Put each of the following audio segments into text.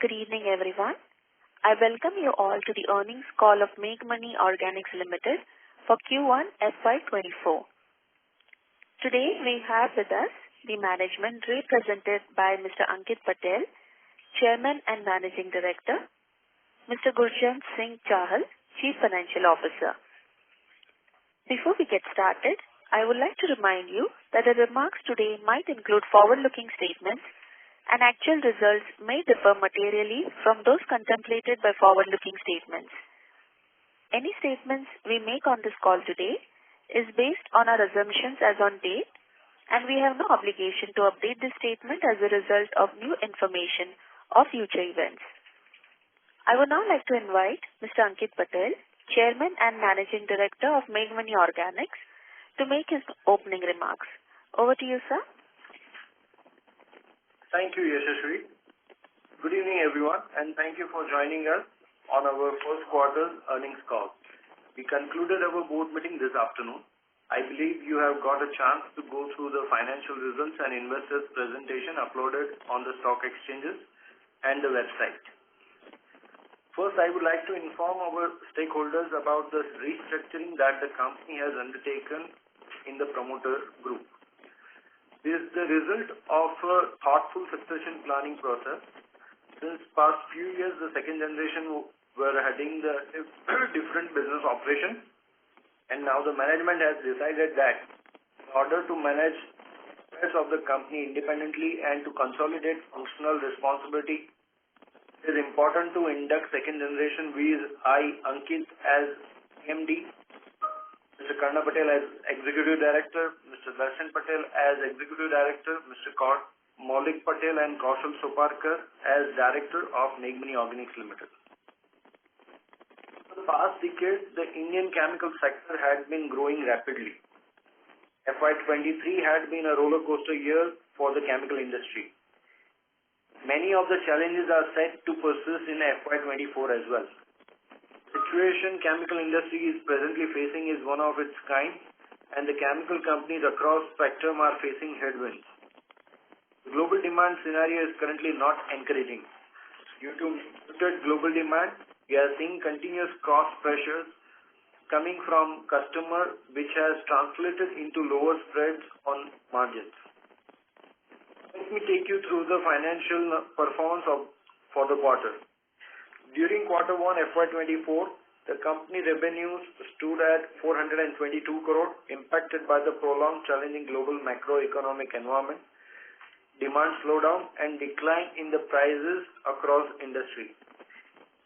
Good evening, everyone. I welcome you all to the earnings call of Meghmani Organics Limited for Q1 FY2024. Today, we have with us the management represented by Mr. Ankit Patel, Chairman and Managing Director, Mr. Gurjant Singh Chahal, Chief Financial Officer. Before we get started, I would like to remind you that the remarks today might include forward-looking statements and actual results may differ materially from those contemplated by forward-looking statements. Any statements we make on this call today is based on our assumptions as on date, and we have no obligation to update this statement as a result of new information or future events. I would now like to invite Mr. Ankit Patel, Chairman and Managing Director of Meghmani Organics, to make his opening remarks. Over to you, sir. Thank you, Yashashri. Good evening, everyone, and thank you for joining us on our first quarter earnings call. We concluded our board meeting this afternoon. I believe you have got a chance to go through the financial results and investors presentation uploaded on the stock exchanges and the website. First, I would like to inform our stakeholders about the restructuring that the company has undertaken in the promoter group. This is the result of a thoughtful succession planning process. Since past few years, the second generation were heading the different business operations, and now the management has decided that in order to manage affairs of the company independently and to consolidate functional responsibility, it is important to induct second generation, with I, Ankit, as MD, Mr. Karna Patel as Executive Director, Mr. Darshan Patel as Executive Director, Mr. Maulik Patel and Kaushal Soparkar as Director of Meghmani Organics Limited. For the past decade, the Indian chemical sector had been growing rapidly. FY23 had been a roller coaster year for the chemical industry. Many of the challenges are set to persist in FY24 as well. The situation chemical industry is presently facing is one of its kind, and the chemical companies across spectrum are facing headwinds. The global demand scenario is currently not encouraging. Due to muted global demand, we are seeing continuous cost pressures coming from customer, which has translated into lower spreads on margins. Let me take you through the financial performance for the quarter. During quarter 1 FY24, the company revenues stood at 422 crore, impacted by the prolonged challenging global macroeconomic environment, demand slowdown and decline in the prices across industry.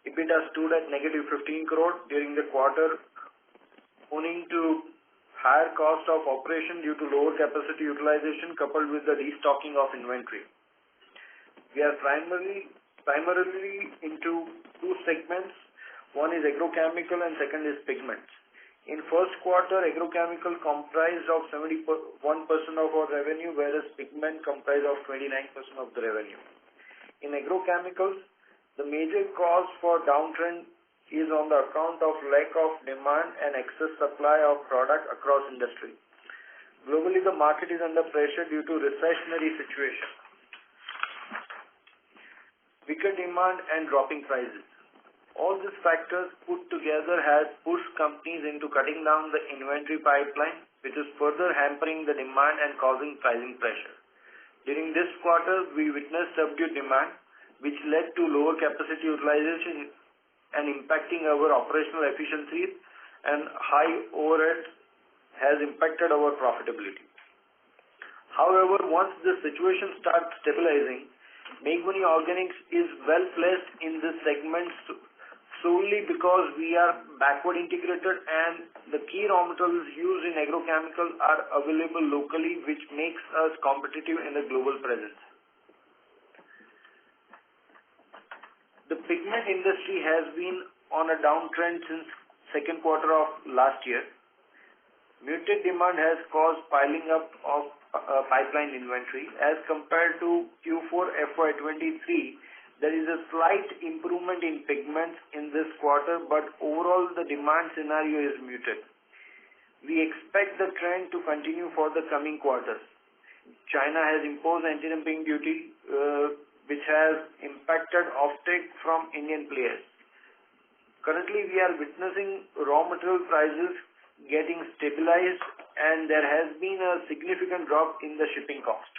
EBITDA stood at negative 15 crore during the quarter, owing to higher cost of operation due to lower capacity utilization coupled with the restocking of inventory. We are primarily into two segments. One is agrochemical and second is pigments. In first quarter, agrochemical comprised of 71% of our revenue, whereas pigment comprised of 29% of the revenue. In agrochemicals, the major cause for downtrend is on the account of lack of demand and excess supply of product across industry. Globally, the market is under pressure due to recessionary situation, weaker demand and dropping prices. All these factors put together has pushed companies into cutting down the inventory pipeline, which is further hampering the demand and causing pricing pressure. During this quarter, we witnessed subdued demand, which led to lower capacity utilization and impacting our operational efficiencies, and high overhead has impacted our profitability. However, once the situation starts stabilizing, Meghmani Organics is well placed in this segment solely because we are backward integrated and the key raw materials used in agrochemical are available locally, which makes us competitive in the global presence. The pigment industry has been on a downtrend since second quarter of last year. Muted demand has caused piling up of pipeline inventory. As compared to Q4 FY23, there is a slight improvement in pigments in this quarter, but overall the demand scenario is muted. We expect the trend to continue for the coming quarters. China has imposed anti-dumping duty which has impacted offtake from Indian players. Currently, we are witnessing raw material prices getting stabilized, and there has been a significant drop in the shipping cost.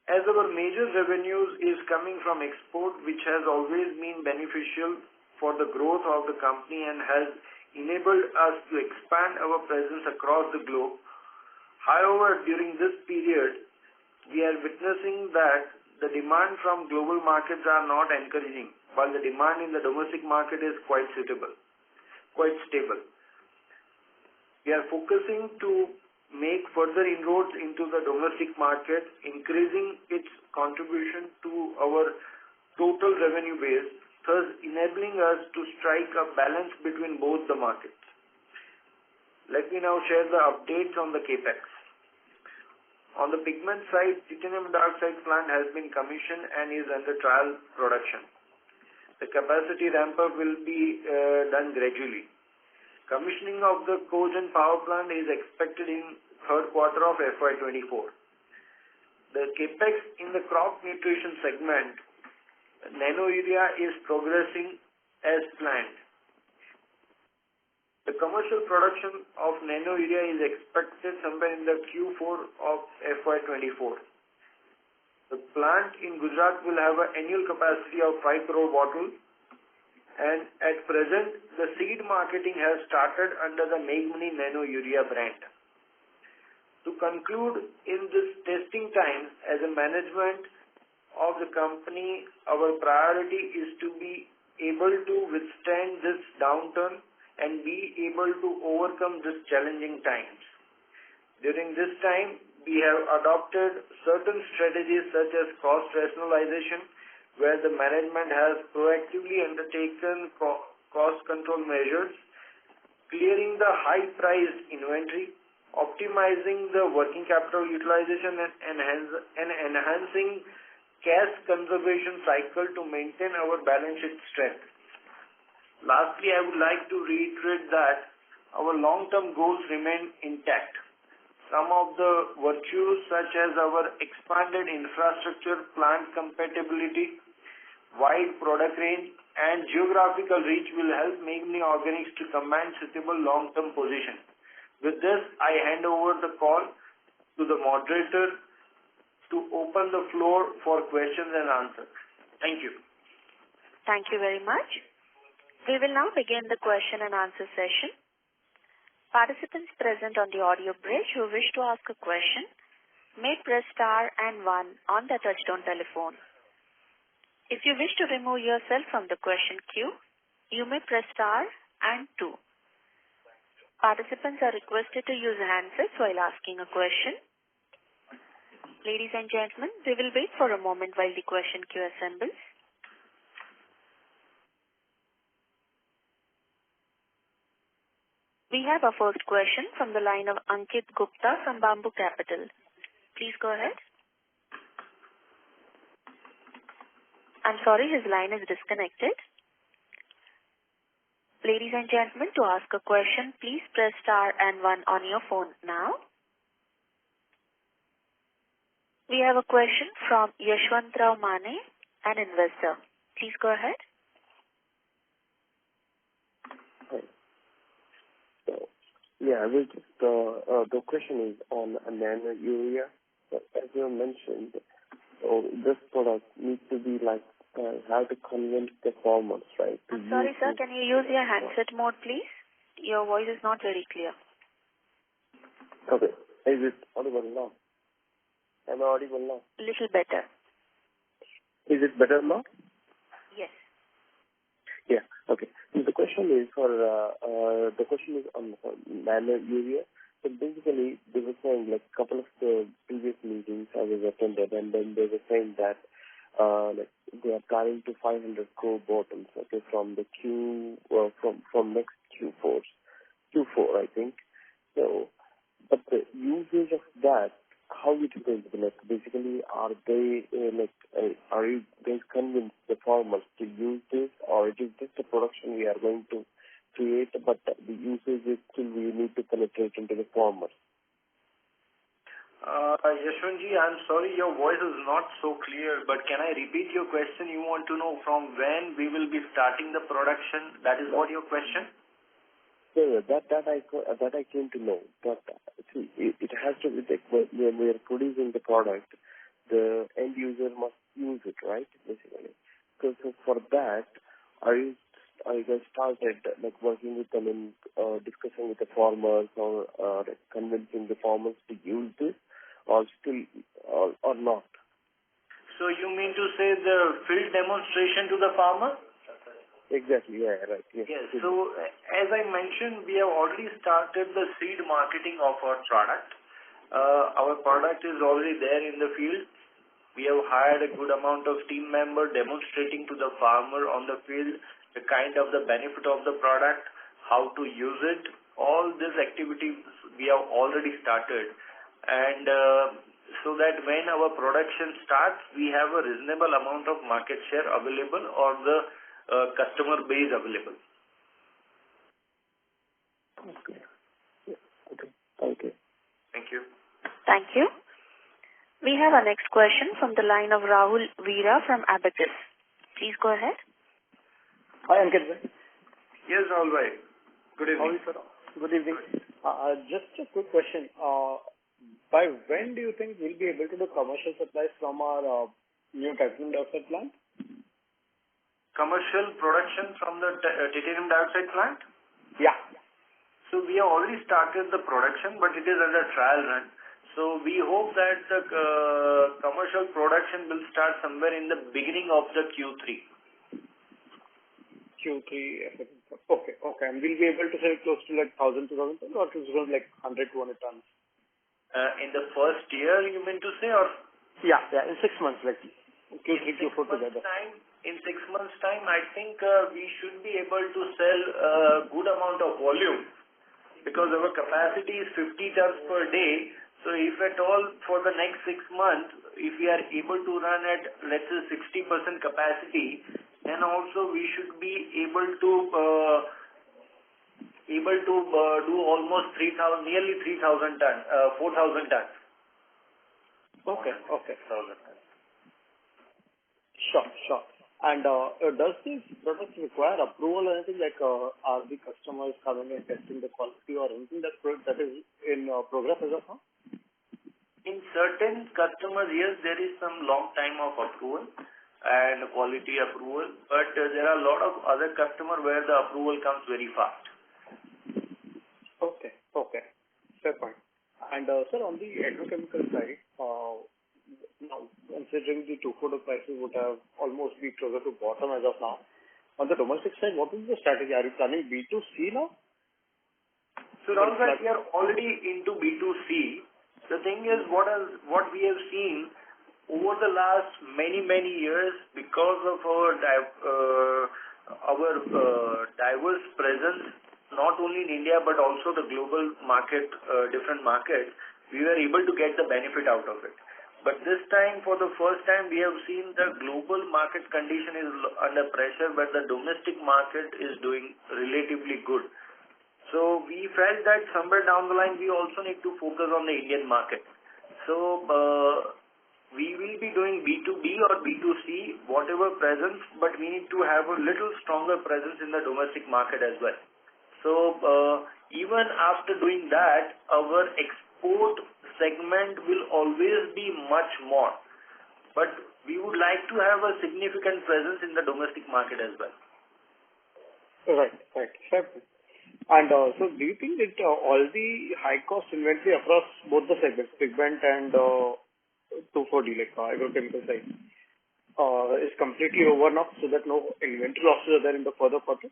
As our major revenues is coming from export, which has always been beneficial for the growth of the company and has enabled us to expand our presence across the globe. However, during this period, we are witnessing that the demand from global markets are not encouraging, while the demand in the domestic market is quite stable. We are focusing to make further inroads into the domestic market, increasing its contribution to our total revenue base, thus enabling us to strike a balance between both the markets. Let me now share the updates on the CAPEX. On the pigment side, titanium dioxide plant has been commissioned and is under trial production. The capacity ramp-up will be done gradually. Commissioning of the cogen power plant is expected in third quarter of FY24. The CAPEX in the crop nutrition segment, nano urea, is progressing as planned. The commercial production of nano urea is expected somewhere in the Q4 of FY24. The plant in Gujarat will have an annual capacity of 5 crore bottles, and at present, the seed marketing has started under the Meghmani nano urea brand. To conclude, in this testing time, as a management of the company, our priority is to be able to withstand this downturn and be able to overcome these challenging times. During this time, we have adopted certain strategies such as cost rationalization, where the management has proactively undertaken cost control measures, clearing the high-priced inventory, optimizing the working capital utilization, and enhancing cash conservation cycle to maintain our balance sheet strength. Lastly, I would like to reiterate that our long-term goals remain intact. Some of the virtues such as our expanded infrastructure, plant compatibility, wide product range, and geographical reach will help Meghmani Organics to command suitable long-term position. With this, I hand over the call to the moderator to open the floor for questions and answers. Thank you. Thank you very much. We will now begin the question and answer session. Participants present on the audio bridge who wish to ask a question may press star and 1 on their touchtone telephone. If you wish to remove yourself from the question queue, you may press star and 2. Participants are requested to use handsets while asking a question. Ladies and gentlemen, we will wait for a moment while the question queue assembles. We have our first question from the line of Ankit Gupta from Bamboo Capital. Please go ahead. I'm sorry, his line is disconnected. Ladies and gentlemen, to ask a question, please press star and 1 on your phone now. We have a question from Yashwantrao Mane, an investor. Please go ahead. Yeah, I will just, the question is on nano urea. As you mentioned, this product needs to be like, how to convince the farmers, right? I'm sorry, sir, can you use your handset mode, please? Your voice is not very clear. Okay. Is it audible now? Am I audible now? Little better. Is it better now? Yes. Yeah. Okay. So the question is on nano urea. So basically, they were saying, like, a couple of the previous meetings I was attended, and then they were saying that like they are planning to 500 crore bottles, okay, from the from next Q4, I think. So, but the usage of that, how it is going to be, like, basically, are they are you guys convinced the farmers to use this, or it is just a production we are going to create, but the usage is still we need to penetrate into the farmers? Yashwantji, I'm sorry, your voice is not so clear, but can I repeat your question? You want to know from when we will be starting the production? That is what your question? Yeah, that I came to know. But see, it has to be like when we are producing the product, the end user must use it, right? Basically, because for that, are you guys started like working with them in discussing with the farmers or like convincing the farmers to use this, or still or not? So you mean to say the field demonstration to the farmer? Exactly. Yeah. Right. Yes. Yes. So as I mentioned, we have already started the seed marketing of our product. Our product is already there in the field. We have hired a good amount of team member demonstrating to the farmer on the field the kind of the benefit of the product, how to use it. All these activities we have already started. And so that when our production starts, we have a reasonable amount of market share available or the customer base available. Okay. Yeah. Okay. Okay. Thank you. Thank you. We have our next question from the line of Rahul Veera from Abacus. Please go ahead. Hi, Ankit. Yes, all right. Good evening. How are you, sir? Good evening. Just a quick question. By when do you think we'll be able to do commercial supplies from our new titanium dioxide plant? Commercial production from the titanium dioxide plant? Yeah. So we have already started the production, but it is under trial run. So we hope that the commercial production will start somewhere in the beginning of the Q3. Q3. Okay. And we'll be able to sell close to like 1,000, 2,000 tons, or it was like 100, 200 tons? In the first year, you mean to say, or? Yeah. In 6 months, like Q3, Q4 together. In 6 months' time, I think we should be able to sell a good amount of volume because our capacity is 50 tons per day. So if at all for the next 6 months, if we are able to run at, let's say, 60% capacity, then also we should be able to do almost nearly 3,000 tons, 4,000 tons. Okay. Sure. And does this product require approval or anything, like are the customers coming and testing the quality or anything that is in progress as of now? In certain customers, yes, there is some long time of approval and quality approval, but there are a lot of other customers where the approval comes very fast. Okay. Fair point. And sir, on the agrochemical side, now considering the 2,4 prices would have almost be closer to bottom as of now, on the domestic side, what is the strategy? Are you planning B2C now? So now that we are already into B2C, the thing is what we have seen over the last many years, because of our diverse presence, not only in India but also the global market, different markets, we were able to get the benefit out of it. But this time, for the first time, we have seen the global market condition is under pressure, but the domestic market is doing relatively good. So we felt that somewhere down the line, we also need to focus on the Indian market. So we will be doing B2B or B2C, whatever presence, but we need to have a little stronger presence in the domestic market as well. So even after doing that, our export segment will always be much more. But we would like to have a significant presence in the domestic market as well. Right. Fair. And so do you think that all the high-cost inventory across both the segments, pigment and 2,4-D, like agrochemical side, is completely over now, so that no inventory losses are there in the further quarter?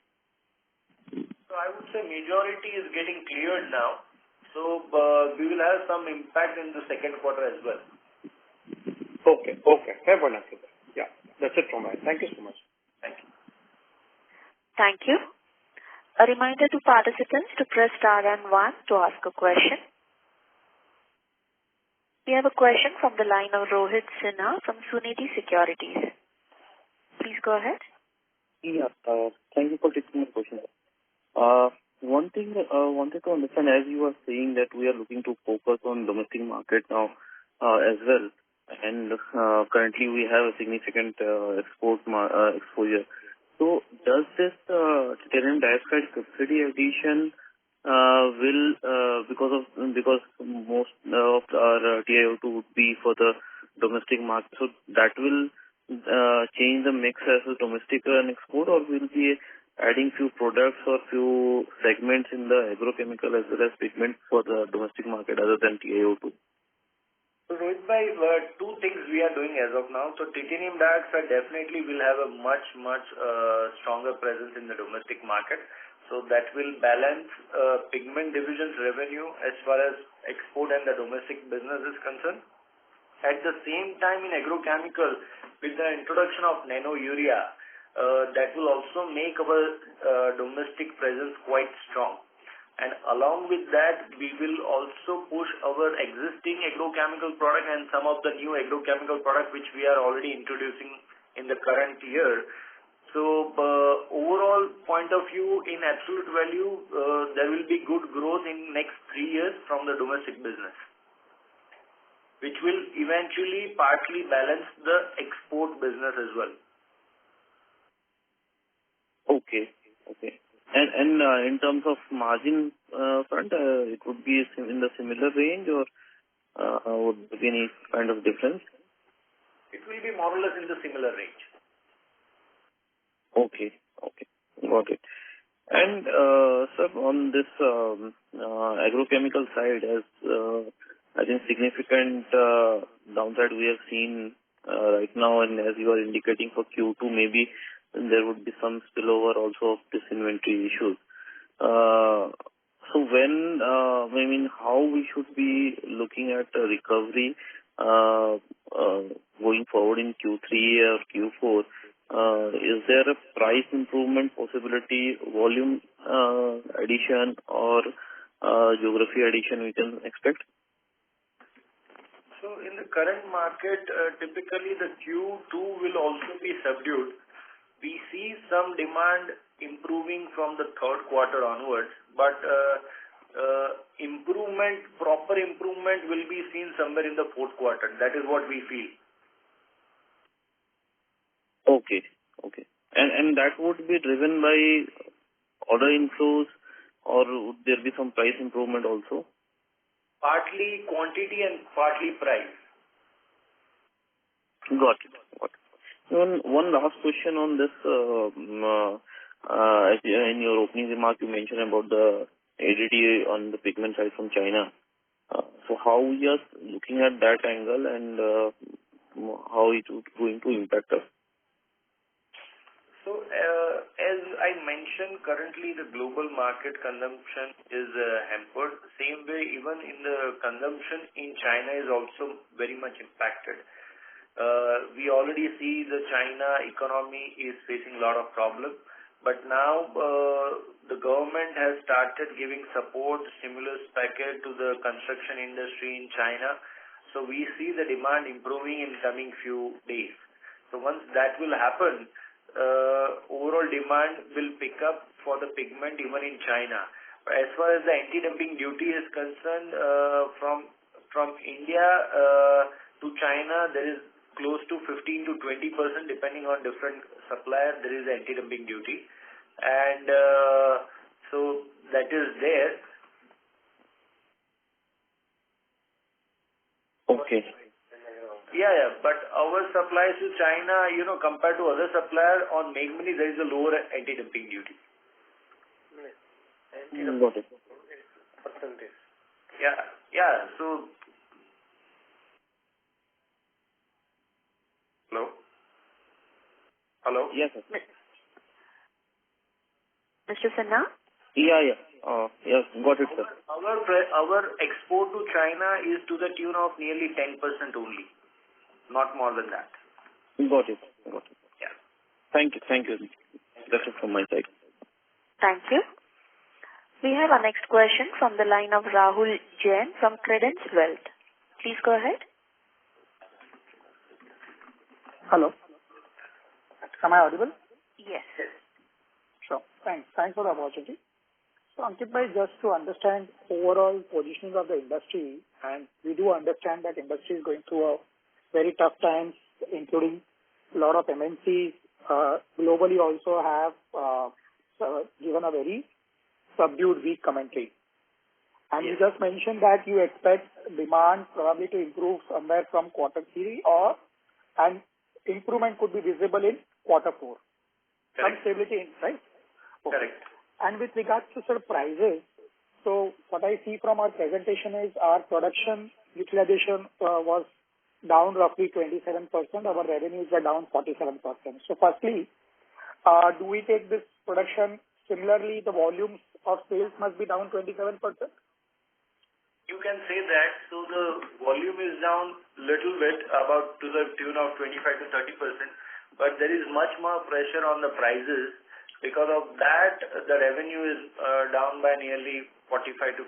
So I would say majority is getting cleared now. So we will have some impact in the second quarter as well. Okay. Fair enough. Yeah, that's it from me. Thank you so much. Thank you. Thank you. A reminder to participants to press star and 1 to ask a question. We have a question from the line of Rohit Sinha from Sunidhi Securities. Please go ahead. Yeah, thank you for taking my question. One thing I wanted to understand, as you are saying that we are looking to focus on domestic market now, as well. And currently we have a significant exposure. So does this titanium dioxide subsidy addition because most of our TiO2 would be for the domestic market, so that will change the mix as a domestic and export, or will be adding few products or few segments in the agrochemical as well as pigment for the domestic market other than TiO2? So Rohit bhai, two things we are doing as of now. So titanium dioxide definitely will have a much stronger presence in the domestic market. So that will balance pigment division's revenue as far as export and the domestic business is concerned. At the same time, in agrochemical, with the introduction of nano urea, that will also make our domestic presence quite strong. And along with that, we will also push our existing agrochemical product and some of the new agrochemical product which we are already introducing in the current year. So overall point of view, in absolute value, there will be good growth in next 3 years from the domestic business, which will eventually partly balance the export business as well. Okay. And in terms of margin front, it would be in the similar range, or would there be any kind of difference? It will be more or less in the similar range. Okay. Got it. And sir, on this agrochemical side, as I think significant downside we have seen right now, and as you are indicating for Q2, maybe there would be some spillover also of this inventory issues. So when, how we should be looking at a recovery going forward in Q3 or Q4? Is there a price improvement possibility, volume addition, or geography addition we can expect? So in the current market, typically the Q2 will also be subdued. We see some demand improving from the third quarter onwards, but proper improvement will be seen somewhere in the fourth quarter. That is what we feel. Okay. And that would be driven by order inflows, or would there be some price improvement also? Partly quantity and partly price. Got it. One last question on this. In your opening remark, you mentioned about the ADD on the pigment side from China. So how we are looking at that angle, and how it is going to impact us? So as I mentioned, currently the global market consumption is hampered. Same way, even in the consumption in China is also very much impacted. We already see the China economy is facing a lot of problems, but now the government has started giving support, stimulus package to the construction industry in China. So we see the demand improving in coming few days. So once that will happen, overall demand will pick up for the pigment even in China. As far as the anti-dumping duty is concerned, from India to China, there is close to 15 to 20%, depending on different suppliers, there is anti-dumping duty. And so that is there. Okay. Yeah. But our supplies to China, compared to other suppliers, on Meghmani, there is a lower anti-dumping duty. Got it. Percentage. Yeah. So, Hello? Yes, sir. Mr. Sinha? Yeah. Yes, got it, sir. Our export to China is to the tune of nearly 10% only, not more than that. Got it. Yeah. Thank you. That's it from my side. Thank you. We have our next question from the line of Rahul Jain from Credence Wealth. Please go ahead. Hello. Am I audible? Yes. Sure. Thanks for the opportunity. So Ankit bhai, just to understand overall positioning of the industry, and we do understand that industry is going through a very tough times, including a lot of MNCs globally also have given a very subdued, weak commentary. And you just mentioned that you expect demand probably to improve somewhere from quarter 3 and improvement could be visible in quarter 4. Some stability in, right? Okay. Correct. And with regards to sir prices, so what I see from our presentation is our production utilization was down roughly 27%. Our revenues were down 47%. So firstly, do we take this production similarly? The volumes of sales must be down 27%. You can say that. So the volume is down little bit, about to the tune of 25 to 30%, but there is much more pressure on the prices. Because of that, the revenue is down by nearly 45 to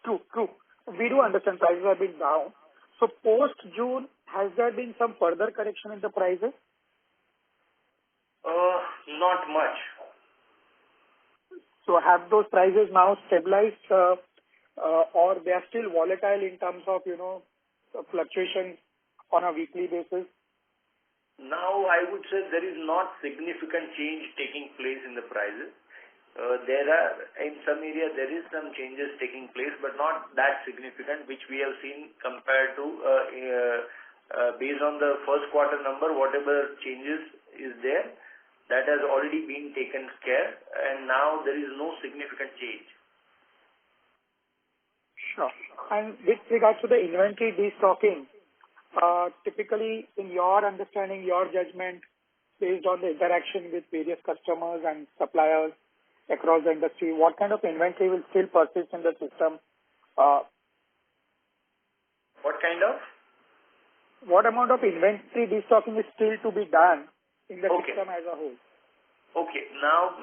50%. True. We do understand prices have been down. So post-June, has there been some further correction in the prices? Not much. So have those prices now stabilized or they are still volatile in terms of, fluctuation on a weekly basis? Now, I would say there is not significant change taking place in the prices. In some area, there is some changes taking place, but not that significant, which we have seen compared to, based on the first quarter number, whatever changes is there, that has already been taken care, and now there is no significant change. Sure. And with regards to the inventory destocking, typically, in your understanding, your judgment, based on the interaction with various customers and suppliers across the industry, what kind of inventory will still persist in the system? What kind of? What amount of inventory destocking is still to be done in the system as a whole? Okay. Now,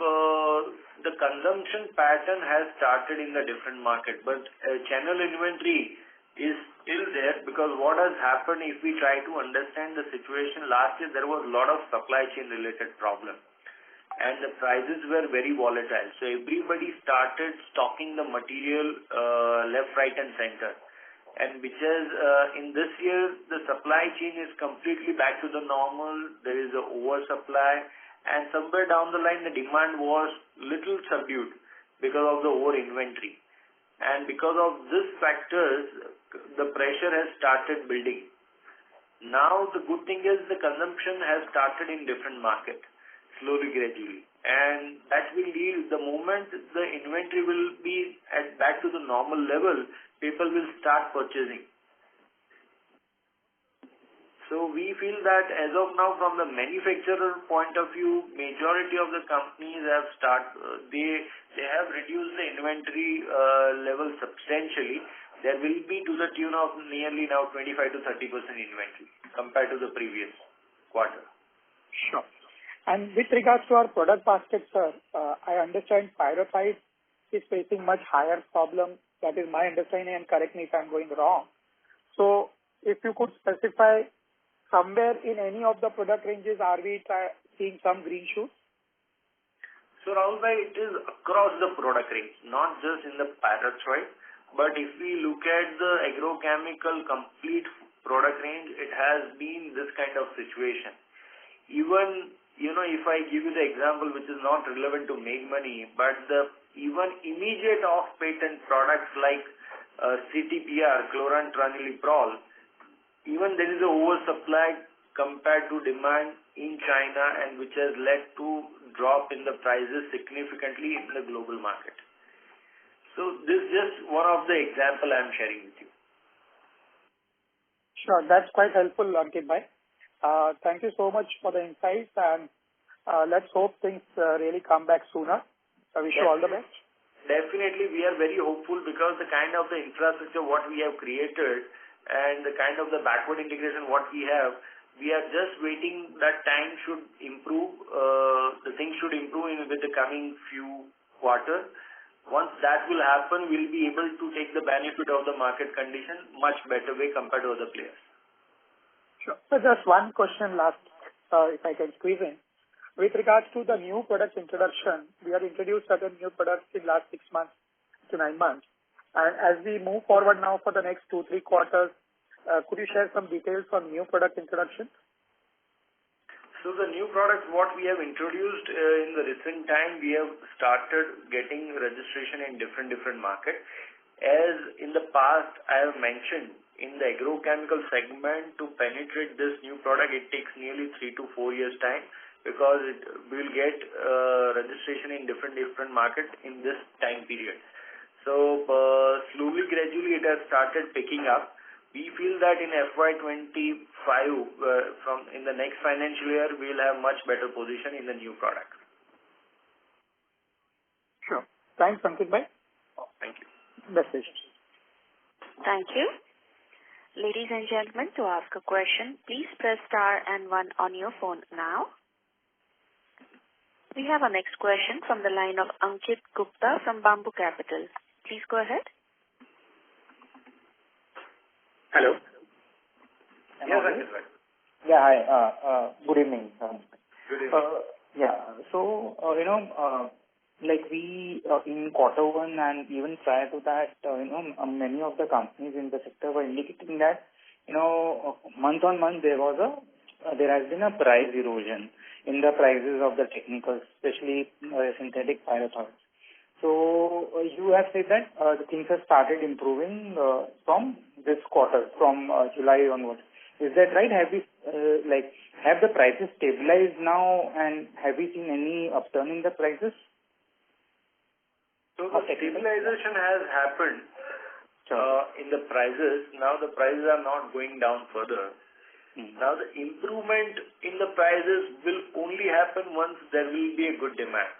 the consumption pattern has started in the different market, but channel inventory is still there, because what has happened, if we try to understand the situation, last year there was a lot of supply chain related problem and the prices were very volatile. So everybody started stocking the material left, right and center. And which is in this year, the supply chain is completely back to the normal. There is a oversupply, and somewhere down the line the demand was little subdued because of the over inventory. And because of these factors, the pressure has started building. Now, the good thing is the consumption has started in different markets, slowly, gradually. And that will lead, the moment the inventory will be back to the normal level, people will start purchasing. So we feel that as of now, from the manufacturer point of view, majority of the companies have they have reduced the inventory level substantially. There will be to the tune of nearly now 25 to 30% inventory compared to the previous quarter. Sure. And with regards to our product basket, sir, I understand pyrothite is facing much higher problem. That is my understanding, and correct me if I'm going wrong. So if you could specify, somewhere in any of the product ranges, are we seeing some green shoots? So Rahul bhai, it is across the product range, not just in the pyrothite, but if we look at the agrochemical complete product range, it has been this kind of situation. Even, if I give you the example, which is not relevant to Meghmani, but the even immediate off patent products like CTPR, chlorantraniliprole, even there is a oversupply compared to demand in China, and which has led to drop in the prices significantly in the global market. So this is just one of the example I am sharing with you. Sure, that's quite helpful, Ankit bhai. Thank you so much for the insights, and let's hope things really come back sooner. I wish you all the best. Definitely, we are very hopeful, because the kind of the infrastructure what we have created and the kind of the backward integration what we are just waiting that time should improve, the things should improve with the coming few quarters. Once that will happen, we'll be able to take the benefit of the market condition much better way compared to other players. Sure. So just one question last, if I can squeeze in. with regards to the new product introduction, we have introduced certain new products in last 6 months to 9 months. And as we move forward now for the next 2-3 quarters, could you share some details on new product introduction? So the new products, what we have introduced in the recent time, we have started getting registration in different markets. As in the past, I have mentioned, in the agrochemical segment, to penetrate this new product, it takes nearly 3 to 4 years time, because it will get registration in different markets in this time period. So slowly, gradually, it has started picking up. We feel that in FY25, from in the next financial year, we will have much better position in the new products. Sure. Thanks, Ankit bhai. Thank you. Best wishes. Thank you. Ladies and gentlemen, to ask a question, please press star and 1 on your phone now. We have our next question from the line of Ankit Gupta from Bamboo Capital. Please go ahead. Hello. Yes, Ankit bhai. Yeah, hi. Good evening. Good evening. So, like we, in quarter one and even prior to that, many of the companies in the sector were indicating that, month on month there has been a price erosion in the prices of the technicals, especially synthetic pyrethroids. So you have said that the things have started improving from this quarter, from July onwards. Is that right? Have we have the prices stabilized now, and have we seen any upturn in the prices? So the stabilization has happened in the prices. Now the prices are not going down further. Now the improvement in the prices will only happen once there will be a good demand.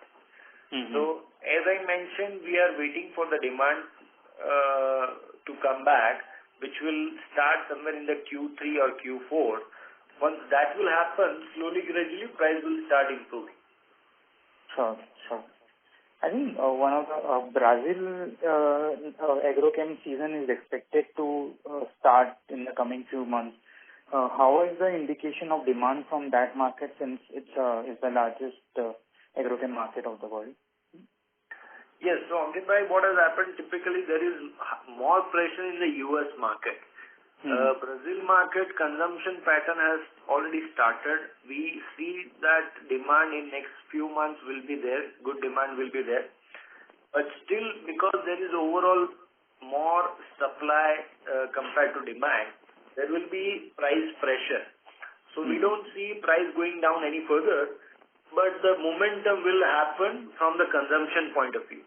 So as I mentioned, we are waiting for the demand to come back, which will start somewhere in the Q3 or Q4. Once that will happen, slowly, gradually, price will start improving. Sure. I think one of the Brazil agrochem season is expected to start in the coming few months. How is the indication of demand from that market, since it's the largest agrochem market of the world? Yes, so Ankit bhai, what has happened, typically there is more pressure in the US market. Brazil market consumption pattern has already started. We see that demand in next few months will be there, good demand will be there. But still, because there is overall more supply compared to demand, there will be price pressure. So we don't see price going down any further, but the momentum will happen from the consumption point of view.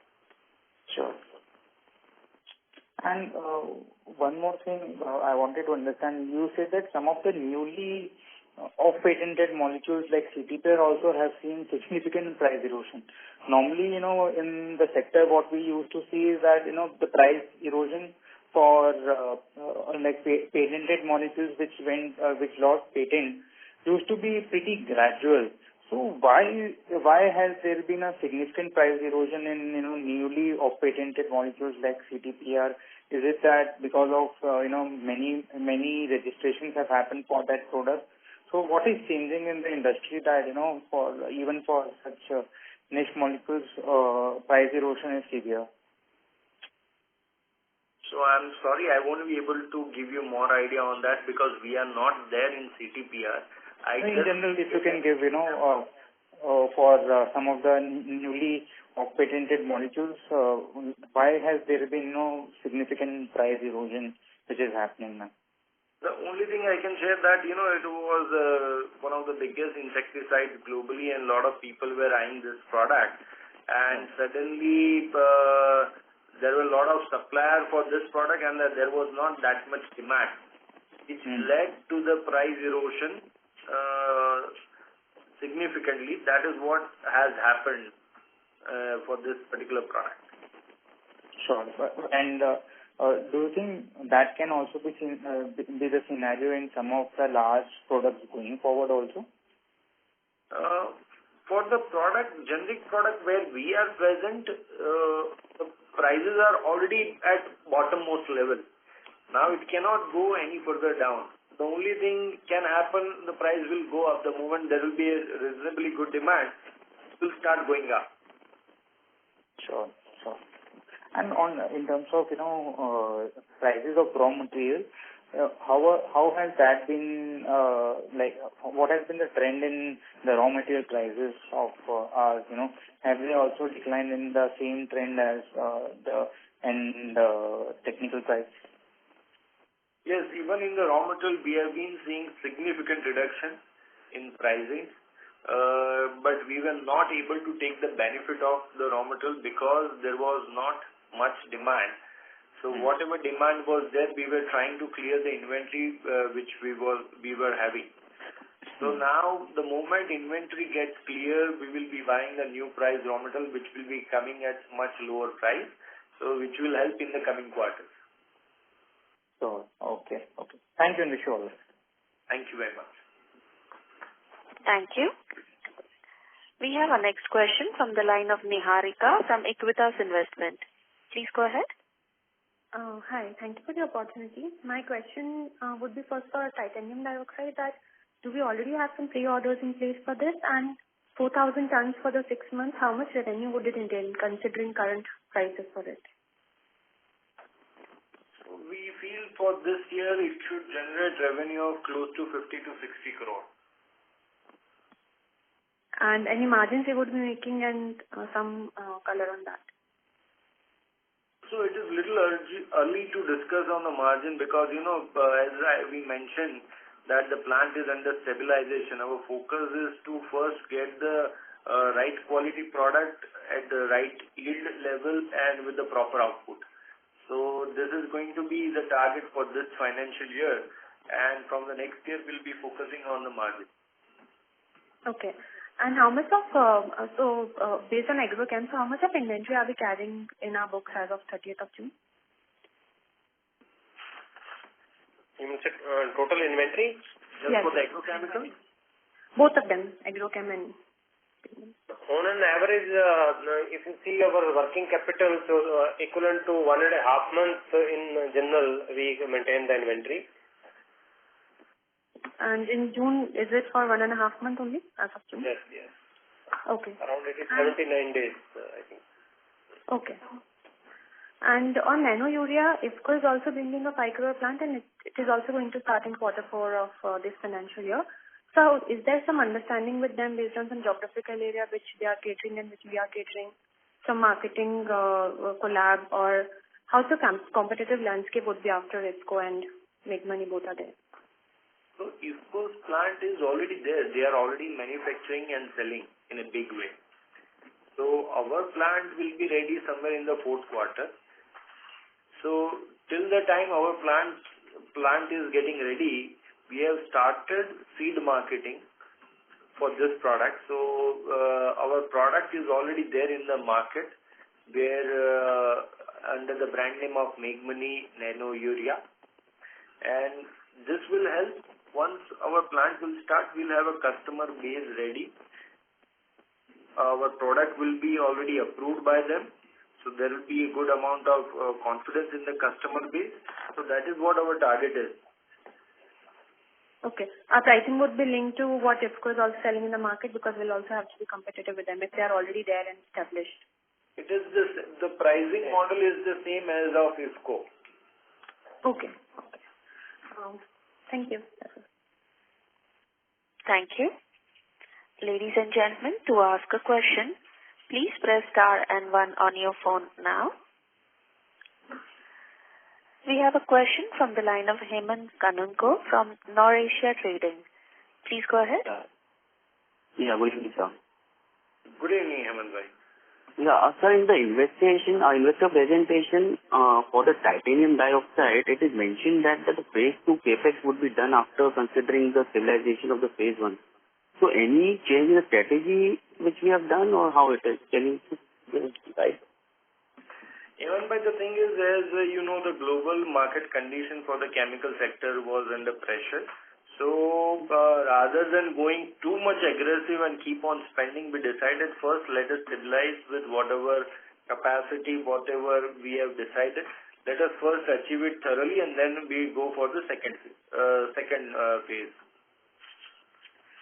Sure. And one more thing I wanted to understand. You said that some of the newly off-patented molecules like CTPR also have seen significant price erosion. Normally, in the sector, what we used to see is that, the price erosion for patented molecules which lost patent used to be pretty gradual. So why has there been a significant price erosion in newly off-patented molecules like CTPR? Is it that because of many registrations have happened for that product? So what is changing in the industry that even for such niche molecules price erosion is severe? So I'm sorry, I won't be able to give you more idea on that because we are not there in CTPR. In general, if you can give, for some of the newly patented molecules, why has there been no significant price erosion which is happening now? The only thing I can share that, it was one of the biggest insecticides globally and a lot of people were eyeing this product. And suddenly, there were a lot of suppliers for this product and there was not that much demand, which led to the price erosion significantly. That is what has happened for this particular product. Sure. And do you think that can also be the scenario in some of the large products going forward also? For the generic product where we are present, the prices are already at bottommost level. Now it cannot go any further down. the only thing can happen, the price will go up. The moment there will be a reasonably good demand, it will start going up. Sure. And in terms of, prices of raw material, how has that been, what has been the trend in the raw material prices of ours, have they also declined in the same trend as the technical price? Yes, even in the raw material, we have been seeing significant reduction in pricing, but we were not able to take the benefit of the raw material because there was not much demand. So whatever demand was there, we were trying to clear the inventory which we were having. So now, the moment inventory gets clear, we will be buying the new price raw material, which will be coming at much lower price, so which will help in the coming quarters. So, okay. Thank you, and wish you all the best. Thank you very much. Thank you. We have our next question from the line of Niharika from Equitas Investment. Please go ahead. Hi. Thank you for the opportunity. My question would be first for titanium dioxide, that do we already have some pre-orders in place for this, and 4,000 tons for the 6 months, how much revenue would it entail considering current prices for it? So we feel for this year it should generate revenue of close to 50 to 60 crore. And any margins you would be making, and some color on that? So it is little early to discuss on the margin because, we mentioned that the plant is under stabilization. Our focus is to first get the right quality product at the right yield level and with the proper output. So this is going to be the target for this financial year, and from the next year we'll be focusing on the margin. Okay. And how much of, based on agrochem, so how much of inventory are we carrying in our books as of 30th of June? You mean total inventory? Yes. For the agrochemicals? Both of them, agrochem and... On an average, if you see our working capital, so equivalent to 1.5 months in general, we maintain the inventory. And in June, is it for 1.5 months only, as of June? Yes. Okay. Around it is 79 days, I think. Okay. And on nano urea, IFCO is also bringing a 5 crore plant, and it is also going to start in Q4 of this financial year. So is there some understanding with them based on some geographical area which they are catering and which we are catering, some marketing collab, or how the competitive landscape would be after IFCO and Meghmani both are there? So IFCO's plant is already there. They are already manufacturing and selling in a big way. So our plant will be ready somewhere in the fourth quarter. So till the time our plant is getting ready, we have started seed marketing for this product. So our product is already there in the market, where under the brand name of Meghmani Nano Urea, and this will help. Once our plant will start, we'll have a customer base ready. Our product will be already approved by them. So there will be a good amount of confidence in the customer base. So that is what our target is. Okay. Our pricing would be linked to what IFCO is also selling in the market, because we'll also have to be competitive with them if they are already there and established. It is the pricing model is the same as of IFCO. Okay. Thank you. Thank you. Ladies and gentlemen, to ask a question, please press star and 1 on your phone now. We have a question from the line of Hemant Kanunko from Norasia Trading. Please go ahead. Yeah, good evening, sir. Good evening, Hemant bhai. Yeah, sir, in the investor presentation for the titanium dioxide, it is mentioned that the phase 2 capex would be done after considering the stabilization of the phase 1. So any change in the strategy which we have done, or how it is? Can you guide? Even by the thing is, as you know, the global market condition for the chemical sector was under pressure. So rather than going too much aggressive and keep on spending, we decided first let us stabilize with whatever capacity, whatever we have decided. Let us first achieve it thoroughly, and then we go for the second phase.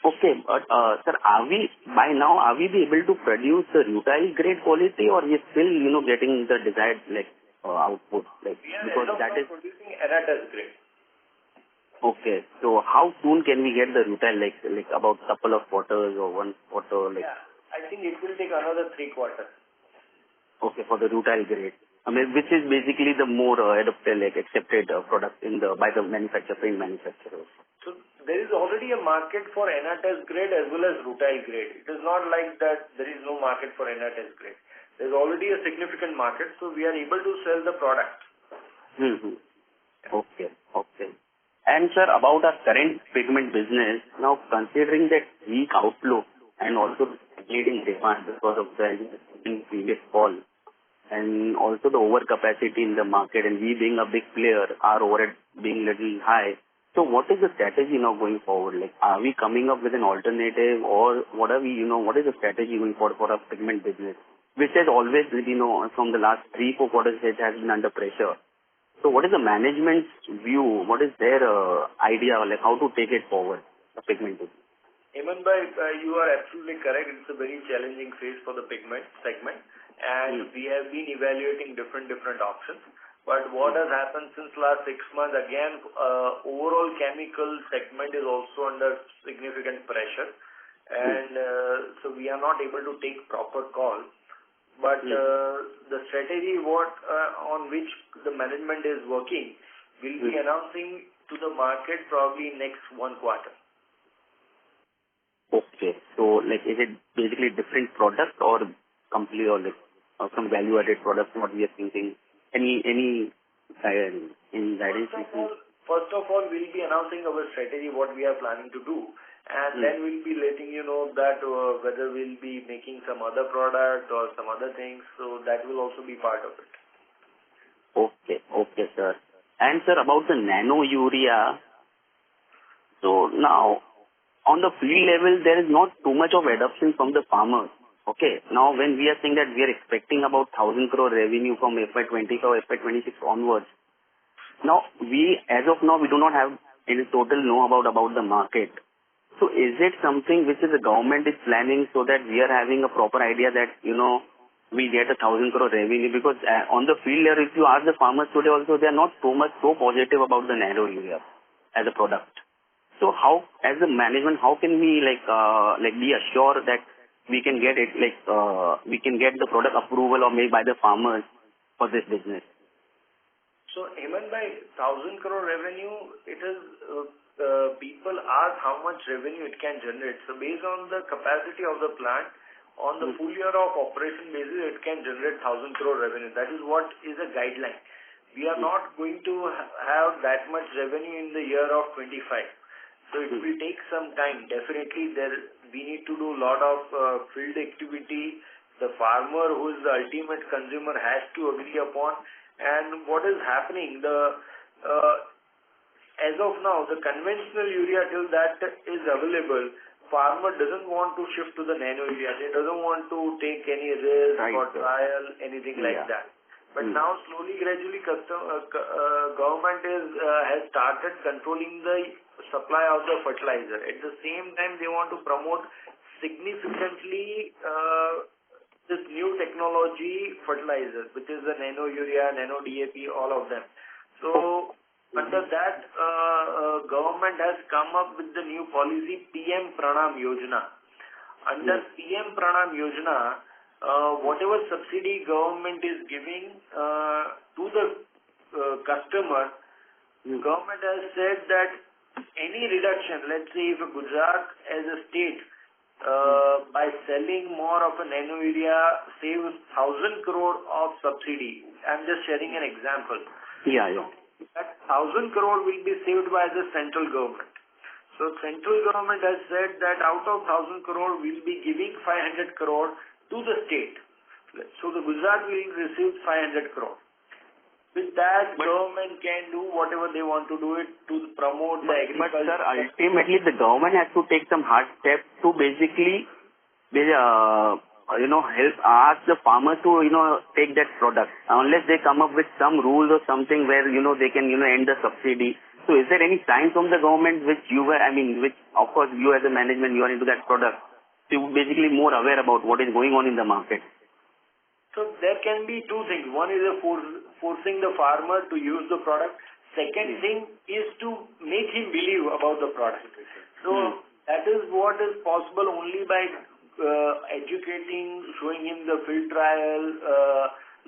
Okay, but sir, by now are we be able to produce the rutile grade quality, or we still getting the desired output Because that is producing anatase grade. Okay, so how soon can we get the rutile like about couple of quarters or 1 quarter I think it will take another 3 quarters. Okay, for the rutile grade. I mean, which is basically the more adopted, accepted product by the paint manufacturers. So there is already a market for anatase grade as well as rutile grade. It is not like that there is no market for anatase grade. There is already a significant market, so we are able to sell the product. Okay. And sir, about our current pigment business, now considering that weak outlook and also leading demand because of the previous fall, and also the overcapacity in the market, and we being a big player, our overhead being little high. So what is the strategy now going forward? Are we coming up with an alternative, or what is the strategy going forward for our pigment business, which has always, from the last 3-4 quarters, it has been under pressure. So what is the management's view? What is their idea, how to take it forward, the pigment business? Heman bhai, you are absolutely correct. It's a very challenging phase for the pigment segment, and we have been evaluating different options. But what has happened since last 6 months, again, overall chemical segment is also under significant pressure, and so we are not able to take proper call. But the strategy on which the management is working will be announcing to the market probably next 1 quarter. Okay. So, is it basically different product or completely or some value-added products what we are thinking? Any guidance? First of all, we'll be announcing our strategy, what we are planning to do. And then we'll be letting you know that whether we'll be making some other product or some other things. So that will also be part of it. Okay, sir. And sir, about the nano urea. So now, on the field level, there is not too much of adoption from the farmers. Okay. Now, when we are saying that we are expecting about 1,000 crore revenue from FY25 or FY26 onwards. Now, as of now, we do not have any total know about the market. So is it something which the government is planning so that we are having a proper idea that, we get 1,000 crore revenue? Because on the field level, if you ask the farmers today also, they are not so positive about the nano urea as a product. So how, as a management, how can we be assured that we can get it, we can get the product approval or made by the farmers for this business? So, Heman bhai, 1,000 crore revenue, it is, people ask how much revenue it can generate. So, based on the capacity of the plant, on the full year of operation basis, it can generate 1,000 crore revenue. That is what is a guideline. We are not going to have that much revenue in the year of 25. So, it will take some time. Definitely, we need to do a lot of field activity. The farmer, who is the ultimate consumer, has to agree upon. And what is happening, as of now, the conventional urea till that is available, farmer doesn't want to shift to the nano urea. They doesn't want to take any risk or trial, anything like that. But now, slowly, gradually, government has started controlling the supply of the fertilizer. At the same time, they want to promote significantly this new technology fertilizer, which is the nano urea, nano DAP, all of them. So, under that, government has come up with the new policy, PM Pranam Yojana. Under PM Pranam Yojana, whatever subsidy government is giving to the customer, government has said that any reduction, let's say if Gujarat as a state, by selling more of a nano urea saves 1,000 crore of subsidy. I'm just sharing an example. That 1,000 crore will be saved by the central government. So central government has said that out of 1,000 crore, we'll be giving 500 crore to the state. So the Gujarat will receive 500 crore. With that, government can do whatever they want to do it to promote the agriculture. But sir, ultimately the government has to take some hard steps to basically help ask the farmer to, take that product unless they come up with some rules or something where, they can, end the subsidy. So is there any sign from the government which which of course you as a management, you are into that product. So you're basically more aware about what is going on in the market. So there can be two things. One is forcing the farmer to use the product. Second thing is to make him believe about the product. So that is what is possible only by educating, showing him the field trial,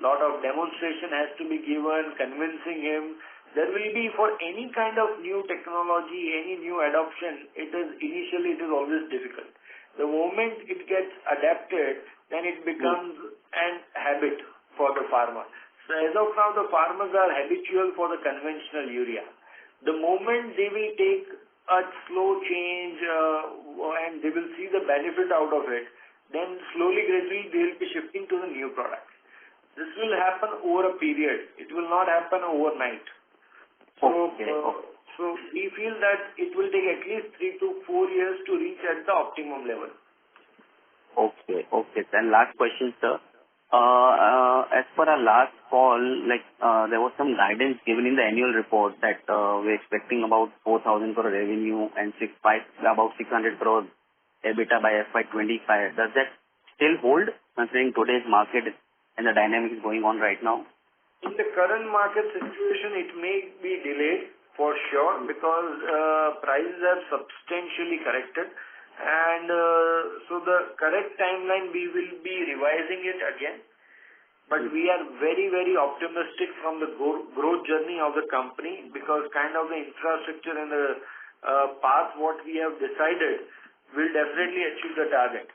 lot of demonstration has to be given, convincing him. There will be, for any kind of new technology, any new adoption, initially it is always difficult. The moment it gets adapted, then it becomes an habit for the farmer. So as of now, the farmers are habitual for the conventional urea. The moment they will take a slow change and they will see the benefit out of it, then slowly, gradually, they will be shifting to the new products. This will happen over a period. It will not happen overnight. So we feel that it will take at least 3 to 4 years to reach at the optimum level. Okay. Then last question, sir. As per our last call, there was some guidance given in the annual report that we're expecting about 4,000 crore revenue and about 600 crore EBITDA by FY25. Does that still hold, considering today's market and the dynamics going on right now? In the current market situation, it may be delayed for sure because prices have substantially corrected. And so the correct timeline, we will be revising it again. But we are very, very optimistic from the growth journey of the company because kind of the infrastructure and the path what we have decided will definitely achieve the target.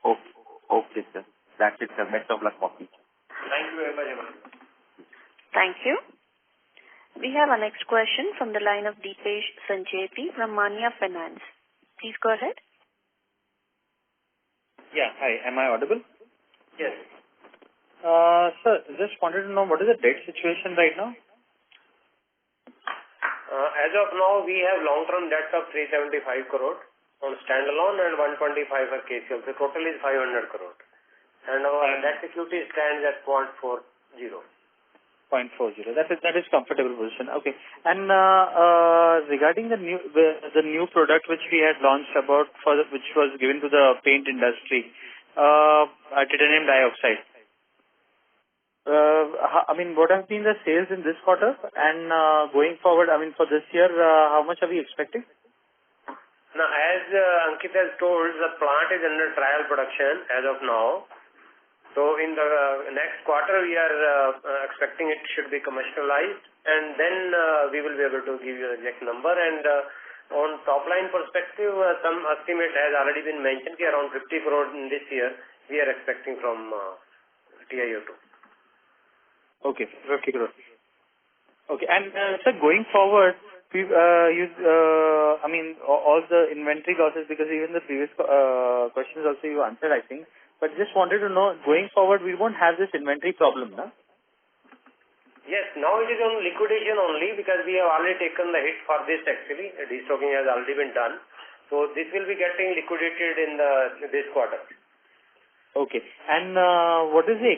Okay, sir. That's it, sir. Best of luck for me. Thank you very much, Meghmani. Thank you. We have our next question from the line of Deepesh Sancheti from Manya Finance. Please go ahead. Yeah, hi. Am I audible? Yes. Sir, just wanted to know what is the debt situation right now? As of now, we have long-term debt of 375 crore on standalone and 125 for KCL. The total is 500 crore. And our debt equity stands at 0.40. 0.40. That is comfortable position. Okay. And regarding the new product which we had launched which was given to the paint industry, titanium dioxide. What have been the sales in this quarter? And going forward, for this year, how much are we expecting? Now, as Ankit has told, the plant is under trial production as of now. So in the next quarter, we are expecting it should be commercialized, and then we will be able to give you the exact number. And on top line perspective, some estimate has already been mentioned, around 50 crore in this year we are expecting from TiO2. Okay, 50 crore. Okay, and sir, going forward, we've all the inventory losses, because even the previous questions also you answered, I think. But just wanted to know, going forward, we won't have this inventory problem, no? Yes, now it is on liquidation only because we have already taken the hit for this actually. Destocking has already been done. So this will be getting liquidated in this quarter. Okay. And what is the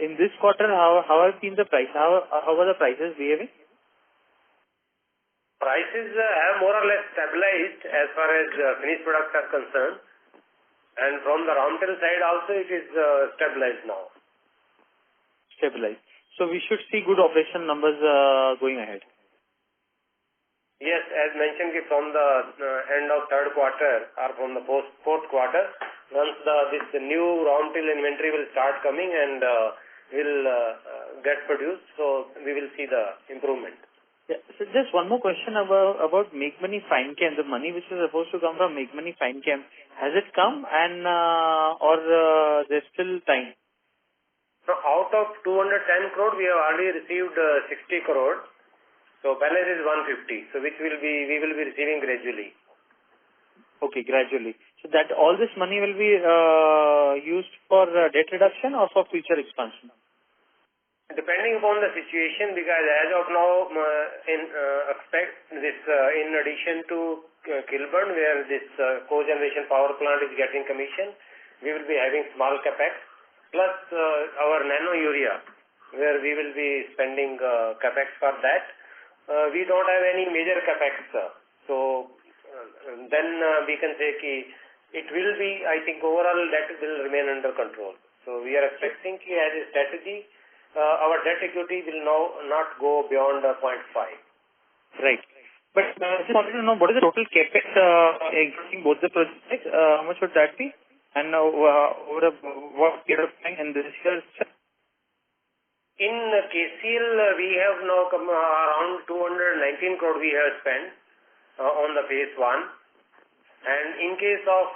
in this quarter, how have been the price? How are the prices behaving? Prices have more or less stabilized as far as finished products are concerned. And from the raw material side also, it is stabilized now. Stabilized. So we should see good operation numbers going ahead. Yes, as mentioned, from the end of third quarter or from the fourth quarter, once this new raw material inventory will start coming and will get produced, so we will see the improvement. Yeah. So just one more question about Meghmani Fine Chem, the money which is supposed to come from Meghmani Fine Chem. Has it come and or there's still time? So out of 210 crore, we have already received 60 crore. So balance is 150. So which we will be receiving gradually. Okay, gradually. So that all this money will be used for debt reduction or for future expansion? Depending upon the situation, because as of now, expect this in addition to Kilburn, where this cogeneration power plant is getting commissioned, we will be having small capex, plus our nano urea, where we will be spending capex for that. We don't have any major capex, so then we can say it will be, I think overall debt will remain under control. So we are expecting as a strategy, our debt equity will now not go beyond 0.5. Right. But just wanted to know what is the total capex including both the projects? How much would that be? And over what period of time in this year? In KCL, we have now come around 219 crore we have spent on the phase 1. And in case of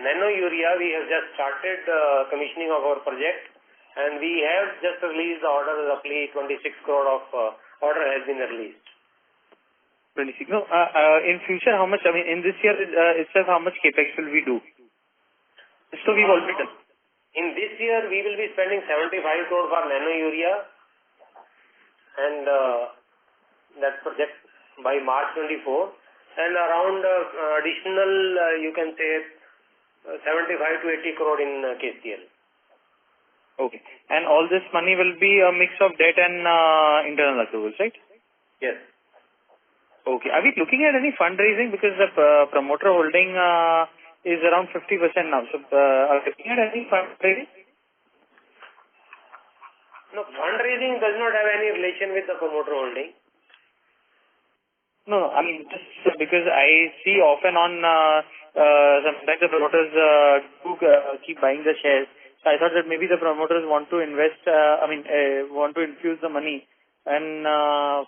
nano urea, we have just started commissioning of our project, and we have just released the order. Roughly 26 crore of order has been released. 26. No, in future, how much? I mean, in this year itself, how much capex will we do? So we've already done. In this year, we will be spending 75 crore for nano urea, and that project by March 24, and around additional, you can say, 75 to 80 crore in KCL. Okay. And all this money will be a mix of debt and internal accruals, right? Yes. Okay. Are we looking at any fundraising, because the promoter holding is around 50% now? So are we looking at any fundraising? No, fundraising does not have any relation with the promoter holding. No, I mean, just because I see off and on sometimes the promoters do keep buying the shares. So I thought that maybe the promoters want to invest, want to infuse the money and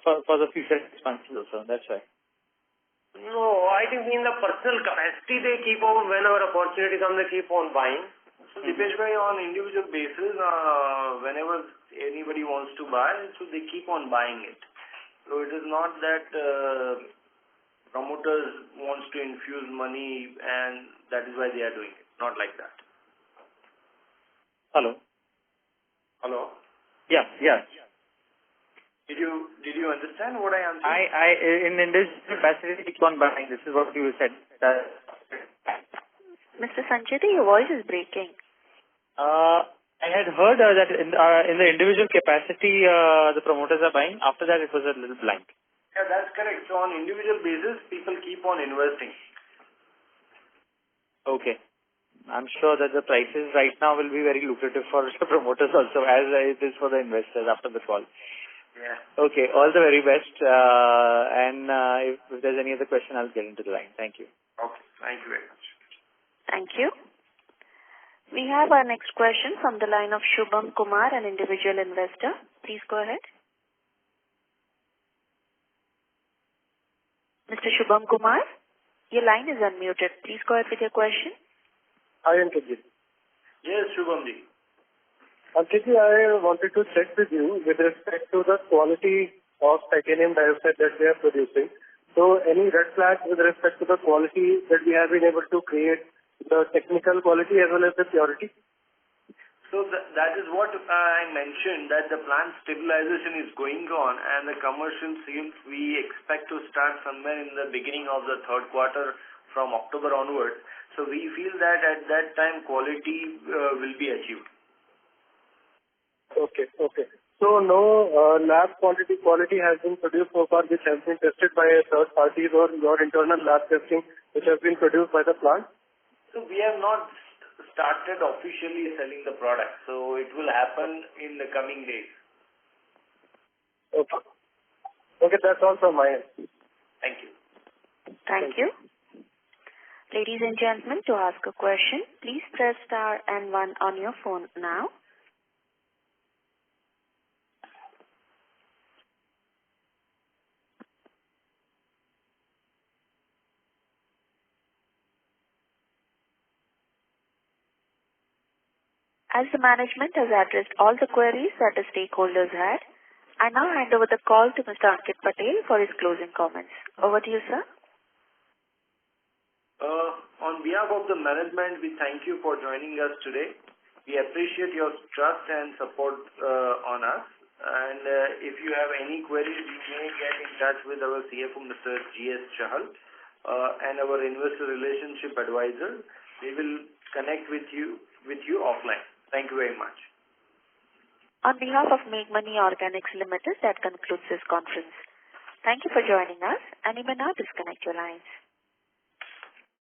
for the future expansion also. That's why. No, I think in the personal capacity they keep on, whenever opportunity comes, they keep on buying. So Dipesh bhai, on individual basis, whenever anybody wants to buy, so they keep on buying it. So it is not that promoters wants to infuse money and that is why they are doing it. Not like that. Hello. Hello. Yeah. Did you understand what I answered? I in individual capacity keep on buying. This is what you said. Mr. Sancheti, your voice is breaking. I had heard that in the individual capacity the promoters are buying. After that, it was a little blank. Yeah, that's correct. So on individual basis, people keep on investing. Okay. I'm sure that the prices right now will be very lucrative for the promoters also, as it is for the investors after the fall. Yeah. Okay. All the very best. And if there's any other question, I'll get into the line. Thank you. Okay. Thank you very much. Thank you. We have our next question from the line of Shubham Kumar, an individual investor. Please go ahead. Mr. Shubham Kumar, your line is unmuted. Please go ahead with your question. Hi, Ankit. Yes, Shubham ji. Ankit, I wanted to check with you with respect to the quality of titanium dioxide that we are producing. So any red flag with respect to the quality that we have been able to create, the technical quality as well as the purity? So that is what I mentioned, that the plant stabilization is going on and the commercial sales we expect to start somewhere in the beginning of the third quarter from October onwards. So we feel that at that time quality will be achieved. Okay. So no lab quality has been produced so far which has been tested by third parties or your internal lab testing which has been produced by the plant? So we have not started officially selling the product. So it will happen in the coming days. Okay, that's all from my end. Thank you. Thank you. Ladies and gentlemen, to ask a question, please press star and 1 on your phone now. As the management has addressed all the queries that the stakeholders had, I now hand over the call to Mr. Ankit Patel for his closing comments. Over to you, sir. On behalf of the management, we thank you for joining us today. We appreciate your trust and support on us. And if you have any queries, you may get in touch with our CFO, Mr. G.S. Chahal, and our investor relationship advisor. They will connect with you offline. Thank you very much. On behalf of Meghmani Organics Limited, that concludes this conference. Thank you for joining us, and you may now disconnect your lines.